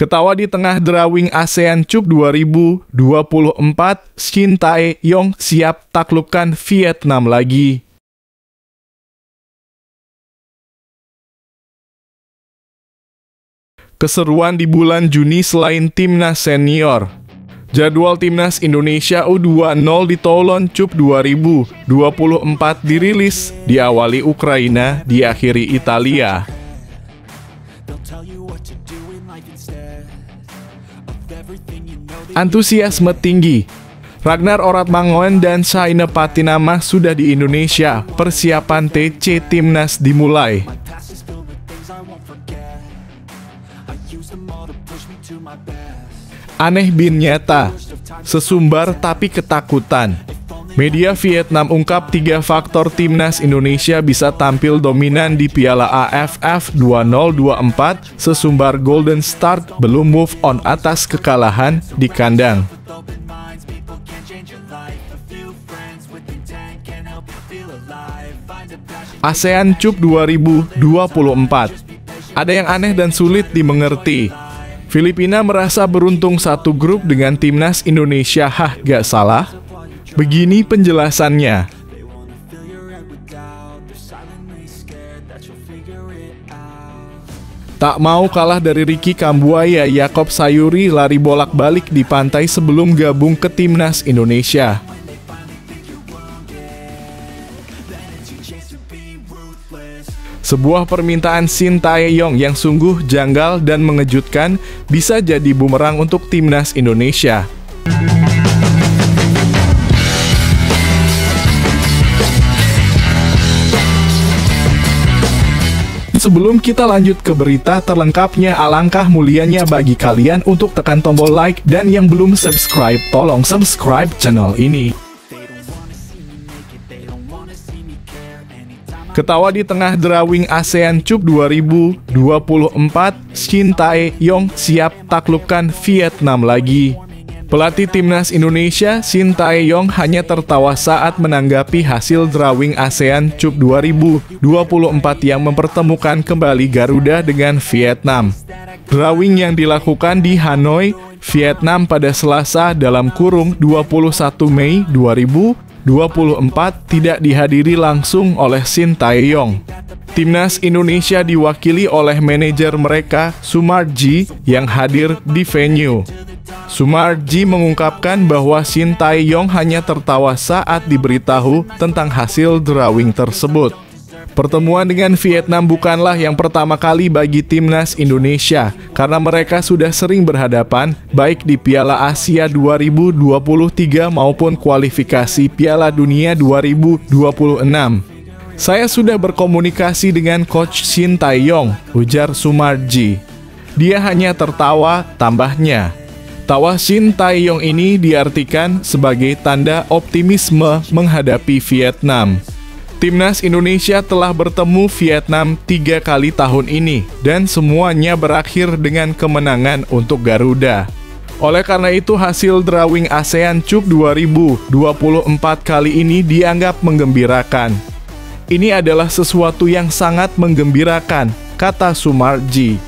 Ketawa di tengah drawing ASEAN Cup 2024, Shin Tae-yong siap taklukkan Vietnam lagi. Keseruan di bulan Juni selain timnas senior. Jadwal timnas Indonesia U20 di Toulon Cup 2024 dirilis, diawali Ukraina, diakhiri Italia. Antusiasme tinggi. Ragnar Oratmangoen dan Saina Patinama sudah di Indonesia. Persiapan TC Timnas dimulai. Aneh bin nyata, sesumbar tapi ketakutan. Media Vietnam ungkap 3 faktor timnas Indonesia bisa tampil dominan di Piala AFF 2024, sesumbar Golden Start belum move on atas kekalahan di kandang. ASEAN Cup 2024. Ada yang aneh dan sulit dimengerti. Filipina merasa beruntung satu grup dengan timnas Indonesia. Hah, gak salah? Begini penjelasannya. Tak mau kalah dari Ricky Kambuaya, Yaakob Sayuri lari bolak-balik di pantai sebelum gabung ke timnas Indonesia. Sebuah permintaan Shin Tae-yong yang sungguh janggal dan mengejutkan bisa jadi bumerang untuk timnas Indonesia. Sebelum kita lanjut ke berita terlengkapnya, alangkah mulianya bagi kalian untuk tekan tombol like, dan yang belum subscribe, tolong subscribe channel ini. Ketawa di tengah drawing ASEAN Cup 2024, Shin Tae-yong siap taklukkan Vietnam lagi. Pelatih timnas Indonesia, Shin Tae-yong hanya tertawa saat menanggapi hasil drawing ASEAN Cup 2024 yang mempertemukan kembali Garuda dengan Vietnam. Drawing yang dilakukan di Hanoi, Vietnam pada Selasa (21 Mei 2024) tidak dihadiri langsung oleh Shin Tae-yong. Timnas Indonesia diwakili oleh manajer mereka, Sumarji, yang hadir di venue. Sumarji mengungkapkan bahwa Shin Tae-yong hanya tertawa saat diberitahu tentang hasil drawing tersebut. Pertemuan dengan Vietnam bukanlah yang pertama kali bagi timnas Indonesia, karena mereka sudah sering berhadapan baik di Piala Asia 2023 maupun kualifikasi Piala Dunia 2026. Saya sudah berkomunikasi dengan Coach Shin Tae-yong, ujar Sumarji. Dia hanya tertawa, tambahnya. Tawa Shin Tae-yong ini diartikan sebagai tanda optimisme menghadapi Vietnam. Timnas Indonesia telah bertemu Vietnam 3 kali tahun ini, dan semuanya berakhir dengan kemenangan untuk Garuda. Oleh karena itu, hasil drawing ASEAN Cup 2024 kali ini dianggap menggembirakan. Ini adalah sesuatu yang sangat menggembirakan, kata Sumarji.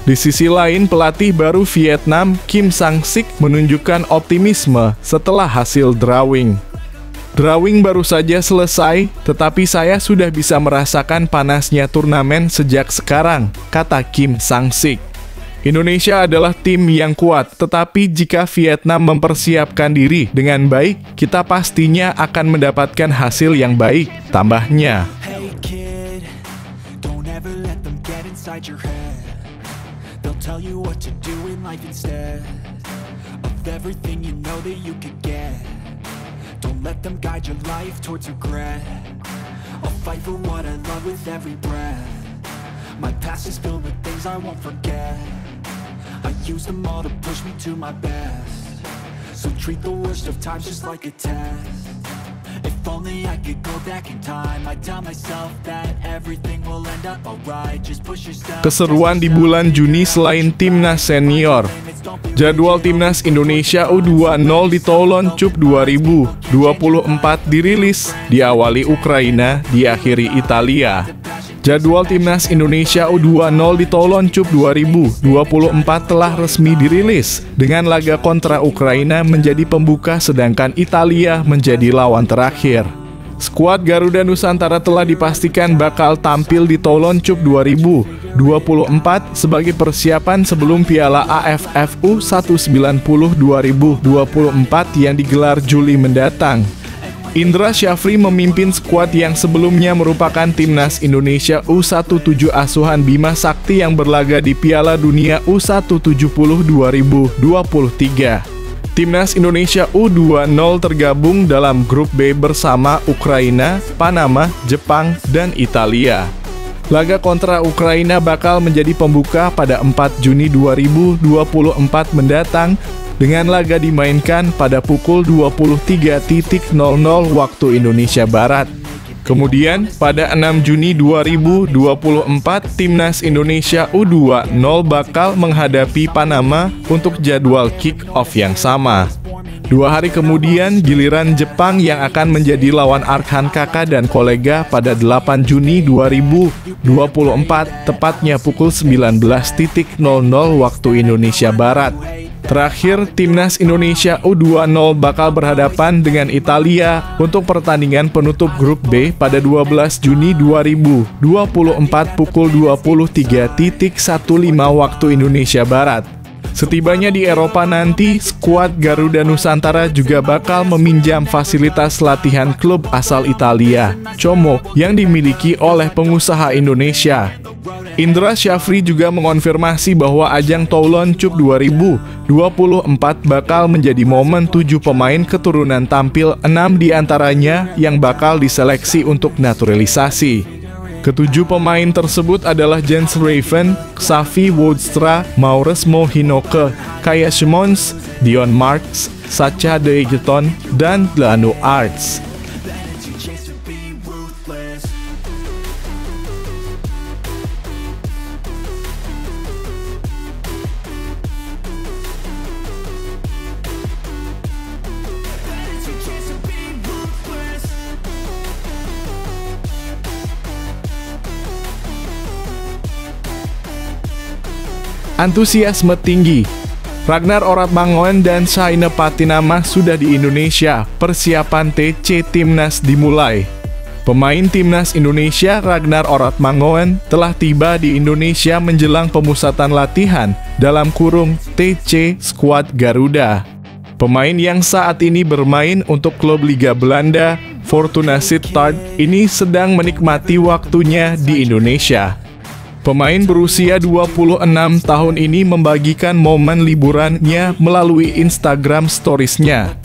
Di sisi lain, pelatih baru Vietnam, Kim Sang-sik, menunjukkan optimisme setelah hasil drawing. Drawing baru saja selesai, tetapi saya sudah bisa merasakan panasnya turnamen sejak sekarang, kata Kim Sang-sik. Indonesia adalah tim yang kuat, tetapi jika Vietnam mempersiapkan diri dengan baik, kita pastinya akan mendapatkan hasil yang baik, tambahnya. Hey kid, don't ever let them get inside your head. They'll tell you what to do in life instead of everything you know that you could get. Don't let them guide your life towards regret. I'll fight for what I love with every breath. My past is filled with things I won't forget. I use them all to push me to my best. So treat the worst of times just like a test. If only I could go back in time, I'd tell myself that everything will end up alright. Just push yourself. Keseruan di bulan Juni selain timnas senior. Jadwal timnas Indonesia U20 di Toulon Cup 2024 dirilis, diawali Ukraina, diakhiri Italia. Jadwal Timnas Indonesia U20 di Toulon Cup 2024 telah resmi dirilis, dengan laga kontra Ukraina menjadi pembuka sedangkan Italia menjadi lawan terakhir. Skuad Garuda Nusantara telah dipastikan bakal tampil di Toulon Cup 2024 sebagai persiapan sebelum Piala AFF U190 2024 yang digelar Juli mendatang. Indra Syafri memimpin skuad yang sebelumnya merupakan Timnas Indonesia U17 asuhan Bima Sakti yang berlaga di Piala Dunia U170 2023. Timnas Indonesia U20 tergabung dalam grup B bersama Ukraina, Panama, Jepang, dan Italia. Laga kontra Ukraina bakal menjadi pembuka pada 4 Juni 2024 mendatang, dengan laga dimainkan pada pukul 23.00 waktu Indonesia Barat. Kemudian, pada 6 Juni 2024, Timnas Indonesia U20 bakal menghadapi Panama untuk jadwal kick-off yang sama. 2 hari kemudian, giliran Jepang yang akan menjadi lawan Arkan kakak dan kolega pada 8 Juni 2024, tepatnya pukul 19.00 waktu Indonesia Barat. Terakhir, Timnas Indonesia U20 bakal berhadapan dengan Italia untuk pertandingan penutup grup B pada 12 Juni 2024 pukul 23.15 waktu Indonesia Barat. Setibanya di Eropa nanti, skuad Garuda Nusantara juga bakal meminjam fasilitas latihan klub asal Italia, Como, yang dimiliki oleh pengusaha Indonesia. Indra Syafri juga mengonfirmasi bahwa ajang Toulon Cup 2024 bakal menjadi momen 7 pemain keturunan tampil, 6 diantaranya yang bakal diseleksi untuk naturalisasi. Ketujuh pemain tersebut adalah Jens Raven, Xavi Woodstra, Maurits Mohinoke, Kaya Simons, Dion Marks, Sacha De Egeton, dan Lanu Arts. Antusiasme tinggi. Ragnar Oratmangoen dan Shaina Patinama sudah di Indonesia. Persiapan TC Timnas dimulai. Pemain Timnas Indonesia Ragnar Oratmangoen telah tiba di Indonesia menjelang pemusatan latihan dalam kurung TC skuad Garuda. Pemain yang saat ini bermain untuk klub Liga Belanda, Fortuna Sittard, ini sedang menikmati waktunya di Indonesia. Pemain berusia 26 tahun ini membagikan momen liburannya melalui Instagram Stories-nya.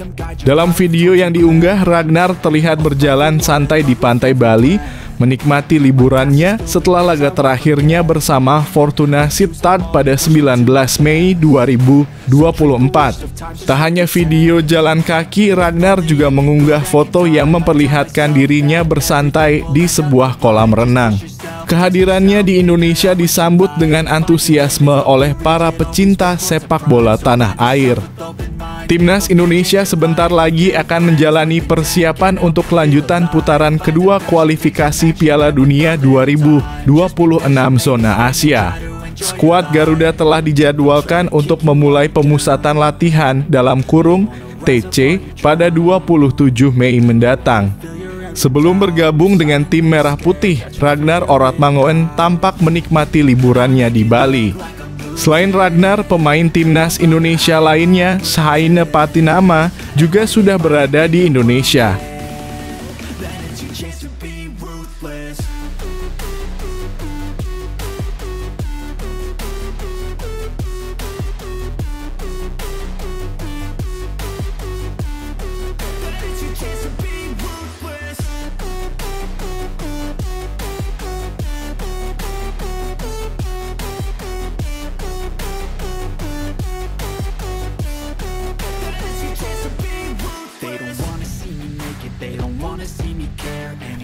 Dalam video yang diunggah, Ragnar terlihat berjalan santai di pantai Bali, menikmati liburannya setelah laga terakhirnya bersama Fortuna Sittard pada 19 Mei 2024. Tak hanya video jalan kaki, Ragnar juga mengunggah foto yang memperlihatkan dirinya bersantai di sebuah kolam renang. Kehadirannya di Indonesia disambut dengan antusiasme oleh para pecinta sepak bola tanah air. Timnas Indonesia sebentar lagi akan menjalani persiapan untuk kelanjutan putaran kedua kualifikasi Piala Dunia 2026 zona Asia. Skuad Garuda telah dijadwalkan untuk memulai pemusatan latihan dalam kurung TC pada 27 Mei mendatang. Sebelum bergabung dengan tim Merah Putih, Ragnar Oratmangoen tampak menikmati liburannya di Bali. Selain Ragnar, pemain Timnas Indonesia lainnya, Shaina Patinama, juga sudah berada di Indonesia.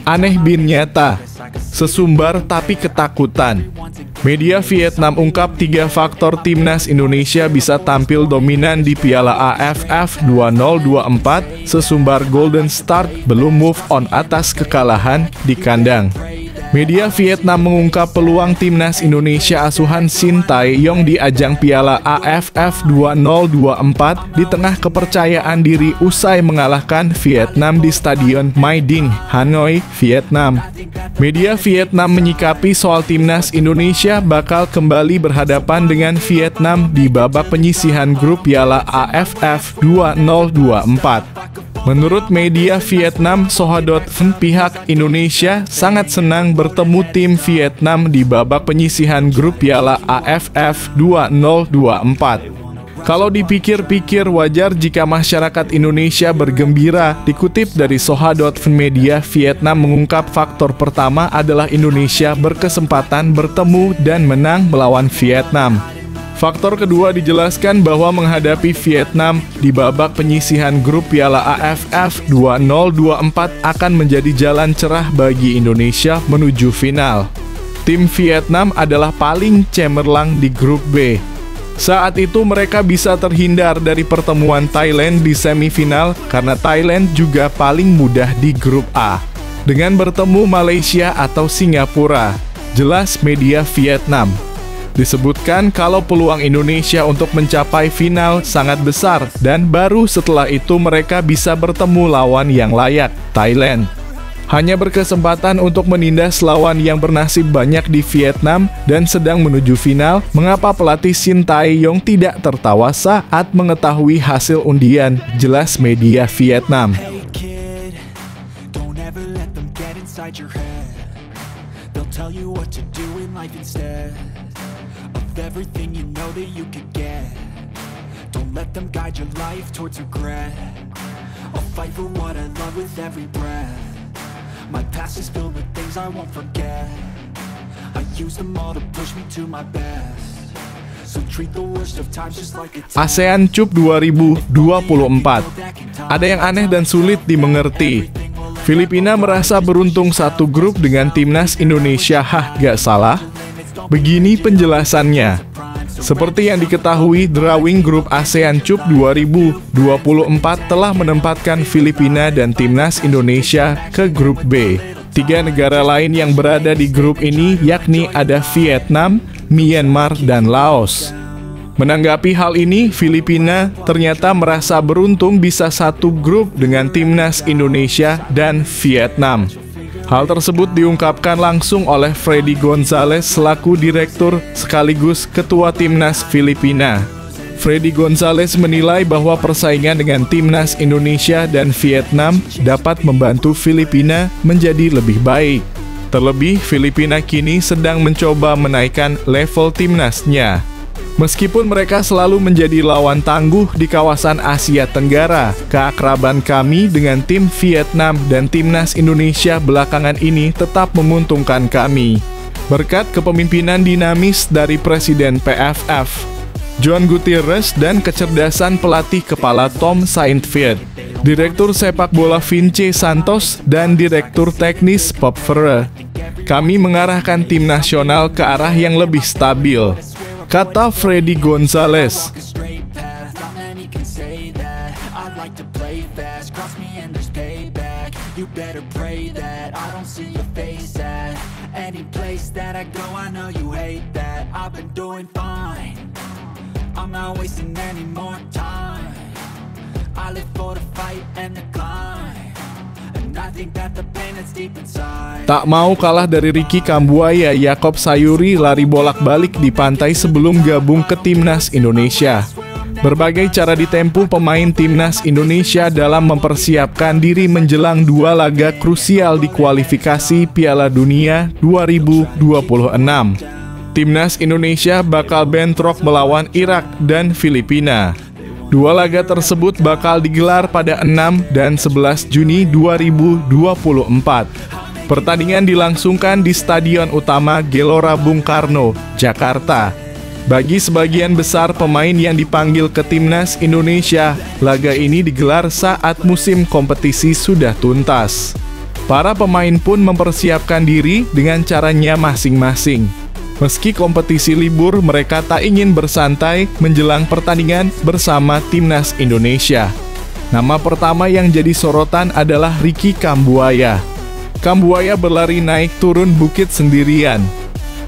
Aneh bin nyata, sesumbar tapi ketakutan. Media Vietnam ungkap 3 faktor Timnas Indonesia bisa tampil dominan di Piala AFF 2024, sesumbar Golden Start belum move on atas kekalahan di kandang. Media Vietnam mengungkap peluang timnas Indonesia asuhan Shin Tae-yong di ajang Piala AFF 2024 di tengah kepercayaan diri usai mengalahkan Vietnam di Stadion Mai Ding, Hanoi, Vietnam. Media Vietnam menyikapi soal timnas Indonesia bakal kembali berhadapan dengan Vietnam di babak penyisihan grup Piala AFF 2024. Menurut media Vietnam, Soha.vn, pihak Indonesia sangat senang bertemu tim Vietnam di babak penyisihan grup Piala AFF 2024. Kalau dipikir-pikir wajar jika masyarakat Indonesia bergembira. Dikutip dari Soha.vn, media Vietnam mengungkap faktor pertama adalah Indonesia berkesempatan bertemu dan menang melawan Vietnam. Faktor kedua dijelaskan bahwa menghadapi Vietnam di babak penyisihan grup Piala AFF 2024 akan menjadi jalan cerah bagi Indonesia menuju final. Tim Vietnam adalah paling cemerlang di grup B. Saat itu mereka bisa terhindar dari pertemuan Thailand di semifinal karena Thailand juga paling mudah di grup A dengan bertemu Malaysia atau Singapura, jelas media Vietnam. Disebutkan kalau peluang Indonesia untuk mencapai final sangat besar dan baru setelah itu mereka bisa bertemu lawan yang layak, Thailand. Hanya berkesempatan untuk menindas lawan yang bernasib banyak di Vietnam dan sedang menuju final, mengapa pelatih Shin Tae-yong tidak tertawa saat mengetahui hasil undian, jelas media Vietnam. Everything you know that you could get. Don't let them guide your life towards regret. I'll fight for what I love with every breath. My past is filled with things I won't forget. I use them all to push me to my best. So treat the worst of times just like a test. ASEAN Cup 2024. Ada yang aneh dan sulit dimengerti. Filipina merasa beruntung satu grup dengan timnas Indonesia. Hah, gak salah? Begini penjelasannya. Seperti yang diketahui, drawing grup ASEAN Cup 2024 telah menempatkan Filipina dan timnas Indonesia ke grup B. 3 negara lain yang berada di grup ini yakni ada Vietnam, Myanmar, dan Laos. Menanggapi hal ini, Filipina ternyata merasa beruntung bisa satu grup dengan timnas Indonesia dan Vietnam. Hal tersebut diungkapkan langsung oleh Freddy Gonzalez selaku direktur sekaligus ketua timnas Filipina. Freddy Gonzalez menilai bahwa persaingan dengan timnas Indonesia dan Vietnam dapat membantu Filipina menjadi lebih baik. Terlebih, Filipina kini sedang mencoba menaikkan level timnasnya. Meskipun mereka selalu menjadi lawan tangguh di kawasan Asia Tenggara, keakraban kami dengan tim Vietnam dan timnas Indonesia belakangan ini tetap menguntungkan kami. Berkat kepemimpinan dinamis dari Presiden PFF, John Gutierrez, dan kecerdasan pelatih kepala Tom Saintfiet, Direktur Sepak Bola Vince Santos, dan Direktur Teknis Bob Ferrer, kami mengarahkan tim nasional ke arah yang lebih stabil, kata Freddy Gonzalez. Tak mau kalah dari Ricky Kambuaya, Yaakob Sayuri lari bolak-balik di pantai sebelum gabung ke timnas Indonesia. Berbagai cara ditempuh pemain timnas Indonesia dalam mempersiapkan diri menjelang 2 laga krusial di kualifikasi Piala Dunia 2026. Timnas Indonesia bakal bentrok melawan Irak dan Filipina. 2 laga tersebut bakal digelar pada 6 dan 11 Juni 2024. Pertandingan dilangsungkan di Stadion Utama Gelora Bung Karno, Jakarta. Bagi sebagian besar pemain yang dipanggil ke timnas Indonesia, laga ini digelar saat musim kompetisi sudah tuntas. Para pemain pun mempersiapkan diri dengan caranya masing-masing. Meski kompetisi libur, mereka tak ingin bersantai menjelang pertandingan bersama timnas Indonesia. Nama pertama yang jadi sorotan adalah Ricky Kambuaya. Kambuaya berlari naik turun bukit sendirian.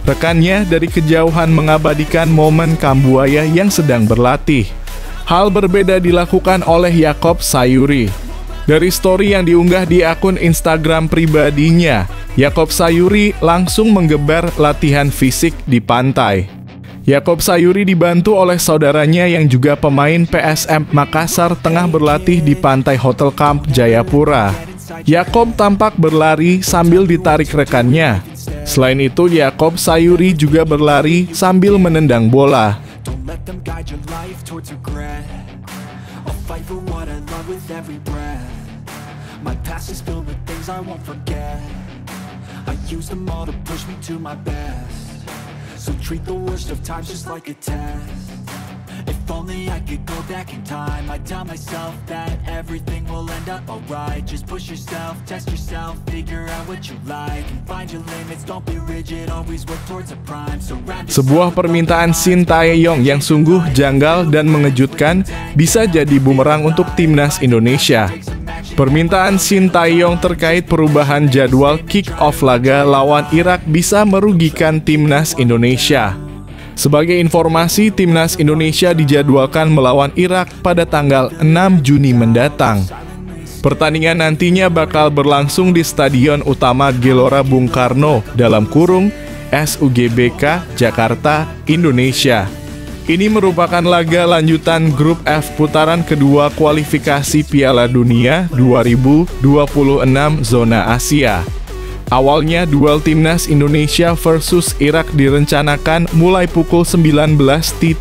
Rekannya dari kejauhan mengabadikan momen Kambuaya yang sedang berlatih. Hal berbeda dilakukan oleh Yakob Sayuri. Dari story yang diunggah di akun Instagram pribadinya, Yakob Sayuri langsung menggeber latihan fisik di pantai. Yakob Sayuri dibantu oleh saudaranya yang juga pemain PSM Makassar tengah berlatih di pantai Hotel Camp Jayapura. Yakob tampak berlari sambil ditarik rekannya. Selain itu, Yakob Sayuri juga berlari sambil menendang bola. Don't let them guide your life towards regret. I'll fight for what I love with every breath. My past is filled with things I won't forget. I use them all to push me to my best. So treat the worst of times just like a test. If only I could go back in time, I'd tell myself that everything will end up alright. Just push yourself, test yourself, figure out what you like, and find your limits, don't be rigid, always work towards a prime. Sebuah permintaan Shin Tae-yong yang sungguh janggal dan mengejutkan bisa jadi bumerang untuk timnas Indonesia. Permintaan Shin Tae-yong terkait perubahan jadwal kick-off laga lawan Irak bisa merugikan timnas Indonesia. Sebagai informasi, timnas Indonesia dijadwalkan melawan Irak pada tanggal 6 Juni mendatang. Pertandingan nantinya bakal berlangsung di Stadion Utama Gelora Bung Karno (SUGBK) Jakarta, Indonesia. Ini merupakan laga lanjutan grup F putaran kedua kualifikasi Piala Dunia 2026 zona Asia. Awalnya duel timnas Indonesia versus Irak direncanakan mulai pukul 19.30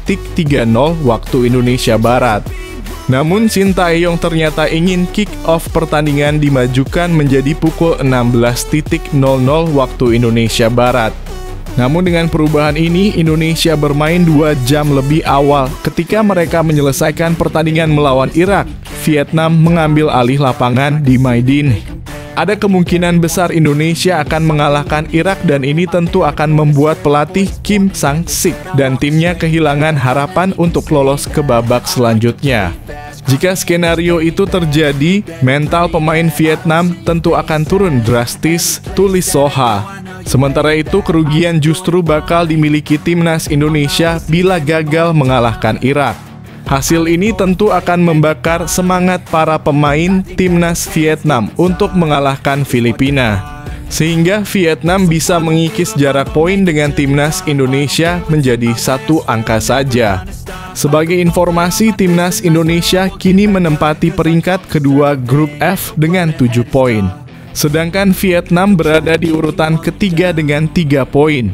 waktu Indonesia Barat. Namun Shin Tae-yong ternyata ingin kick-off pertandingan dimajukan menjadi pukul 16.00 waktu Indonesia Barat. Namun dengan perubahan ini, Indonesia bermain 2 jam lebih awal ketika mereka menyelesaikan pertandingan melawan Irak. Vietnam mengambil alih lapangan di Maidin. Ada kemungkinan besar Indonesia akan mengalahkan Irak dan ini tentu akan membuat pelatih Kim Sang-sik dan timnya kehilangan harapan untuk lolos ke babak selanjutnya. Jika skenario itu terjadi, mental pemain Vietnam tentu akan turun drastis, tulis Soha. Sementara itu, kerugian justru bakal dimiliki timnas Indonesia bila gagal mengalahkan Irak. Hasil ini tentu akan membakar semangat para pemain timnas Vietnam untuk mengalahkan Filipina, sehingga Vietnam bisa mengikis jarak poin dengan timnas Indonesia menjadi 1 angka saja. Sebagai informasi, timnas Indonesia kini menempati peringkat kedua grup F dengan 7 poin, sedangkan Vietnam berada di urutan ketiga dengan 3 poin.